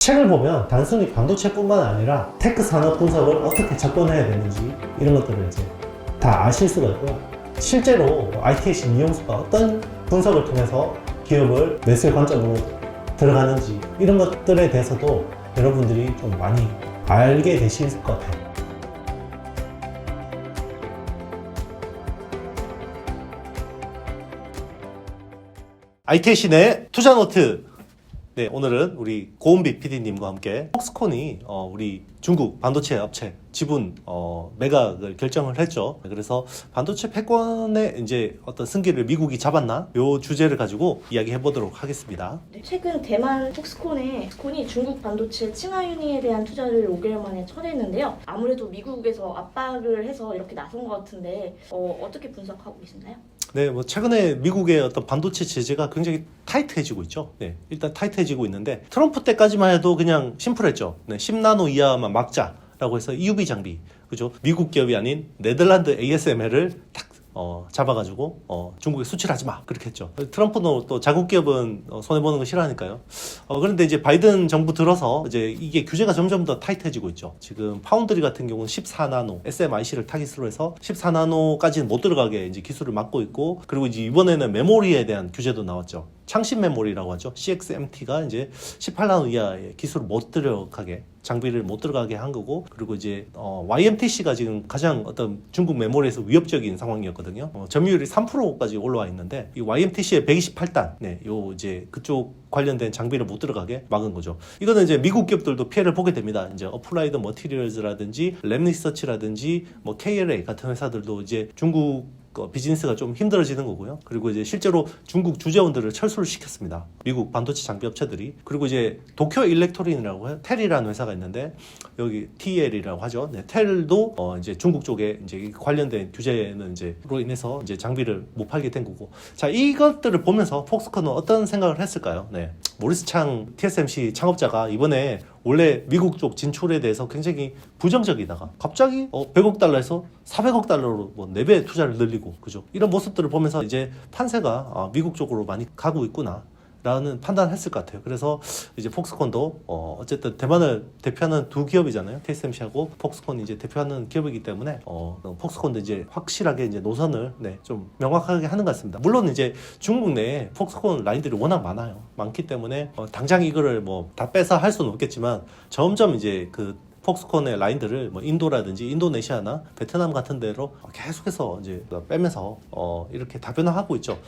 책을 보면 단순히 반도체뿐만 아니라 테크 산업 분석을 어떻게 접근해야 되는지 이런 것들을 이제 다 아실 수가 있고요. 실제로 ITC 이용수가 어떤 분석을 통해서 기업을 매수의 관점으로 들어가는지 이런 것들에 대해서도 여러분들이 좀 많이 알게 되실 것 같아요. ITC의 투자노트. 네, 오늘은 우리 고은비 PD님과 함께 폭스콘이 우리 중국 반도체 업체 지분 매각을 결정을 했죠. 그래서 반도체 패권의 이제 어떤 승기를 미국이 잡았나? 요 주제를 가지고 이야기해 보도록 하겠습니다. 네, 최근 대만 폭스콘이 중국 반도체 칭화유니에 대한 투자를 5개월 만에 철회했는데요. 아무래도 미국에서 압박을 해서 이렇게 나선 것 같은데 어떻게 분석하고 계신가요? 네, 뭐 최근에 미국의 어떤 반도체 제재가 굉장히 타이트해지고 있죠. 네, 일단 타이트해지고 있는데 트럼프 때까지만 해도 그냥 심플했죠. 네, 10나노 이하만 막자라고 해서 EUV 장비, 그죠? 미국 기업이 아닌 네덜란드 ASML을 딱 잡아가지고 중국에 수출하지 마 그렇게 했죠. 트럼프는 또 자국 기업은 손해 보는 거 싫어하니까요. 그런데 이제 바이든 정부 들어서 이제 이게 규제가 점점 더 타이트해지고 있죠. 지금 파운드리 같은 경우는 14나노 SMIC를 타깃으로 해서 14나노까지는 못 들어가게 이제 기술을 막고 있고, 그리고 이제 이번에는 메모리에 대한 규제도 나왔죠. 창신 메모리라고 하죠. CXMT가 이제 18나노 이하의 기술을 못 들어가게, 장비를 못 들어가게 한 거고, 그리고 이제 YMTC가 지금 가장 어떤 중국 메모리에서 위협적인 상황이었거든요. 점유율이 3%까지 올라와 있는데 이 YMTC의 128단, 네, 요 이제 그쪽 관련된 장비를 못 들어가게 막은 거죠. 이거는 이제 미국 기업들도 피해를 보게 됩니다. 이제 어플라이드 머티리얼즈라든지 랩리서치라든지 뭐 KLA 같은 회사들도 이제 중국 비즈니스가 좀 힘들어지는 거고요. 그리고 이제 실제로 중국 주재원들을 철수를 시켰습니다. 미국 반도체 장비 업체들이. 그리고 이제 도쿄 일렉트론이라고 해요. 텔이라는 회사가 있는데 여기 TL이라고 하죠. 네, 텔도 이제 중국 쪽에 이제 관련된 규제는 이제로 인해서 이제 장비를 못 팔게 된 거고. 자, 이것들을 보면서 폭스콘은 어떤 생각을 했을까요? 네, 모리스 창 TSMC 창업자가 이번에 원래 미국 쪽 진출에 대해서 굉장히 부정적이다가 갑자기 100억 달러에서 400억 달러로 뭐 4배 투자를 늘리고, 그죠? 이런 모습들을 보면서 이제 판세가 미국 쪽으로 많이 가고 있구나 라는 판단을 했을 것 같아요. 그래서 이제 폭스콘도 어쨌든 대만을 대표하는 두 기업이잖아요. TSMC하고 폭스콘이 이제 대표하는 기업이기 때문에 폭스콘도 이제 확실하게 이제 노선을 좀 명확하게 하는 것 같습니다. 물론 이제 중국 내에 폭스콘 라인들이 워낙 많기 때문에 당장 이거를 뭐 다 빼서 할 수는 없겠지만 점점 이제 그 폭스콘의 라인들을 뭐 인도라든지 인도네시아나 베트남 같은 데로 계속해서 이제 빼면서 이렇게 다변화하고 있죠.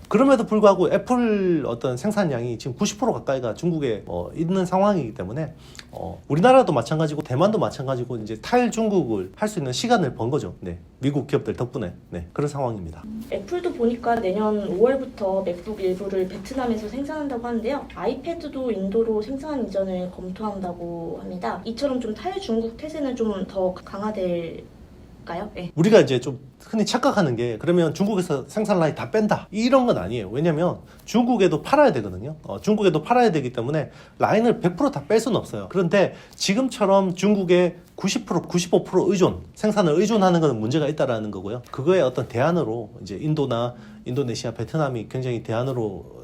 그럼에도 불구하고 애플 어떤 생산량이 지금 90% 가까이가 중국에 있는 상황이기 때문에 우리나라도 마찬가지고 대만도 마찬가지고 이제 탈중국을 할 수 있는 시간을 번 거죠. 네, 미국 기업들 덕분에. 네, 그런 상황입니다. 애플도 보니까 내년 5월부터 맥북 일부를 베트남에서 생산한다고 하는데요. 아이패드도 인도로 생산 이전을 검토한다고 합니다. 이처럼 좀 탈중국 태세는 좀 더 강화될까요? 네. 우리가 이제 좀 흔히 착각하는 게, 그러면 중국에서 생산 라인 다 뺀다 이런 건 아니에요. 왜냐면 중국에도 팔아야 되거든요. 중국에도 팔아야 되기 때문에 라인을 100% 다 뺄 수는 없어요. 그런데 지금처럼 중국의 90%, 95% 생산을 의존하는 것은 문제가 있다라는 거고요. 그거에 어떤 대안으로 이제 인도나 인도네시아, 베트남이 굉장히 대안으로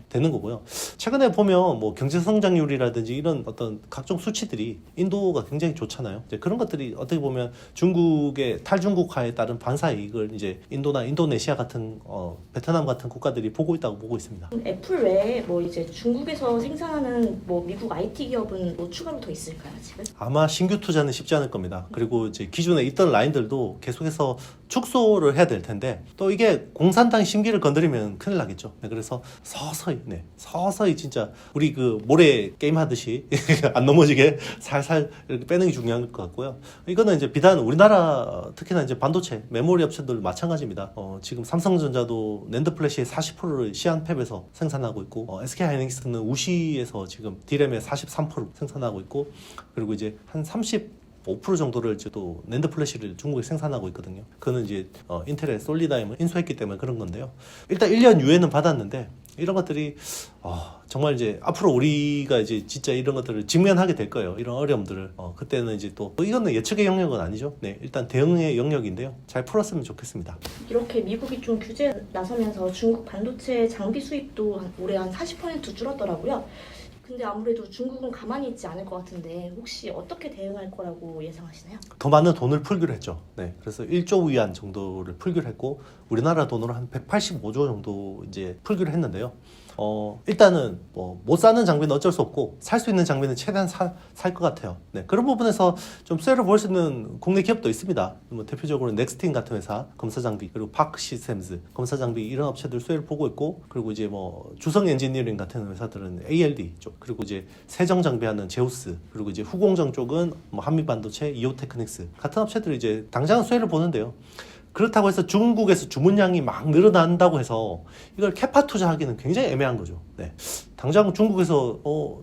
되는 거고요. 최근에 보면 뭐 경제 성장률이라든지 이런 어떤 각종 수치들이 인도가 굉장히 좋잖아요. 이제 그런 것들이 어떻게 보면 중국의 탈중국화에 따른 반사 이익을 이제 인도나 인도네시아 같은 베트남 같은 국가들이 보고 있다고 보고 있습니다. 애플 외에 뭐 이제 중국에서 생산하는 뭐 미국 IT 기업은 뭐 추가로 더 있을까요, 지금? 아마 신규 투자는 쉽지 않을 겁니다. 그리고 이제 기존에 있던 라인들도 계속해서 축소를 해야 될 텐데, 또 이게 공산당 심기를 건드리면 큰일 나겠죠. 네, 그래서 서서히 진짜 우리 그 모래 게임 하듯이 안 넘어지게 살살 이렇게 빼는 게 중요한 것 같고요. 이거는 이제 비단 우리나라 특히나 이제 반도체 메모리 업체들 마찬가지입니다. 지금 삼성전자도 낸드 플래시의 40%를 시안팹에서 생산하고 있고, SK 하이닉스는 우시에서 지금 디램의 43% 생산하고 있고, 그리고 이제 한 5% 정도를 이제 또 낸드 플래시를 중국에 생산하고 있거든요. 그거는 이제 인텔의 솔리다임을 인수했기 때문에 그런 건데요. 일단 1년 유예는 받았는데 이런 것들이 정말 이제 앞으로 우리가 이제 진짜 이런 것들을 직면하게 될 거예요. 이런 어려움들을. 그때는 이제 또 이거는 예측의 영역은 아니죠. 네, 일단 대응의 영역인데요. 잘 풀었으면 좋겠습니다. 이렇게 미국이 좀 규제 나서면서 중국 반도체 장비 수입도 올해 한 40% 줄었더라고요. 근데 아무래도 중국은 가만히 있지 않을 것 같은데 혹시 어떻게 대응할 거라고 예상하시나요? 더 많은 돈을 풀기로 했죠. 네, 그래서 1조 위안 정도를 풀기로 했고 우리나라 돈으로 한 185조 정도 이제 풀기로 했는데요. 일단은 뭐 못 사는 장비는 어쩔 수 없고 살 수 있는 장비는 최대한 살 것 같아요. 네, 그런 부분에서 좀 수혜를 볼 수 있는 국내 기업도 있습니다. 뭐 대표적으로 넥스틴 같은 회사 검사 장비, 그리고 파크 시스템즈 검사 장비 이런 업체들 수혜를 보고 있고, 그리고 이제 뭐 주성 엔지니어링 같은 회사들은 ALD 쪽, 그리고 이제 세정 장비하는 제우스, 그리고 이제 후공정 쪽은 뭐 한미반도체, 이오테크닉스 같은 업체들이 이제 당장은 수혜를 보는데요. 그렇다고 해서 중국에서 주문량이 막 늘어난다고 해서 이걸 캐파 투자하기는 굉장히 애매한 거죠. 네. 당장 중국에서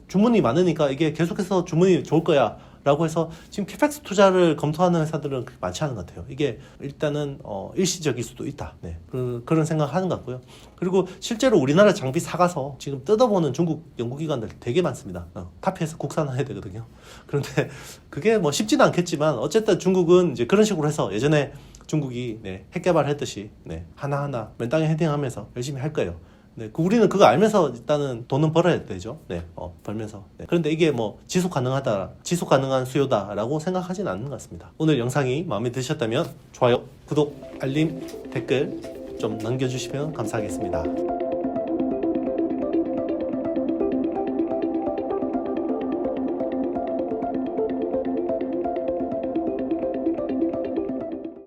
주문이 많으니까 이게 계속해서 주문이 좋을 거야 라고 해서 지금 캐펙스 투자를 검토하는 회사들은 그렇게 많지 않은 것 같아요. 이게 일단은 일시적일 수도 있다. 네. 그런 생각을 하는 것 같고요. 그리고 실제로 우리나라 장비 사가서 지금 뜯어보는 중국 연구기관들 되게 많습니다. 카피해서 국산화해야 되거든요. 그런데 그게 뭐 쉽지는 않겠지만 어쨌든 중국은 이제 그런 식으로 해서 예전에 중국이 핵 개발했듯이 하나하나 맨땅에 헤딩하면서 열심히 할 거예요. 우리는 그거 알면서 일단은 돈은 벌어야 되죠. 벌면서. 그런데 이게 뭐 지속 가능한 수요다라고 생각하진 않는 것 같습니다. 오늘 영상이 마음에 드셨다면 좋아요, 구독, 알림, 댓글 좀 남겨주시면 감사하겠습니다.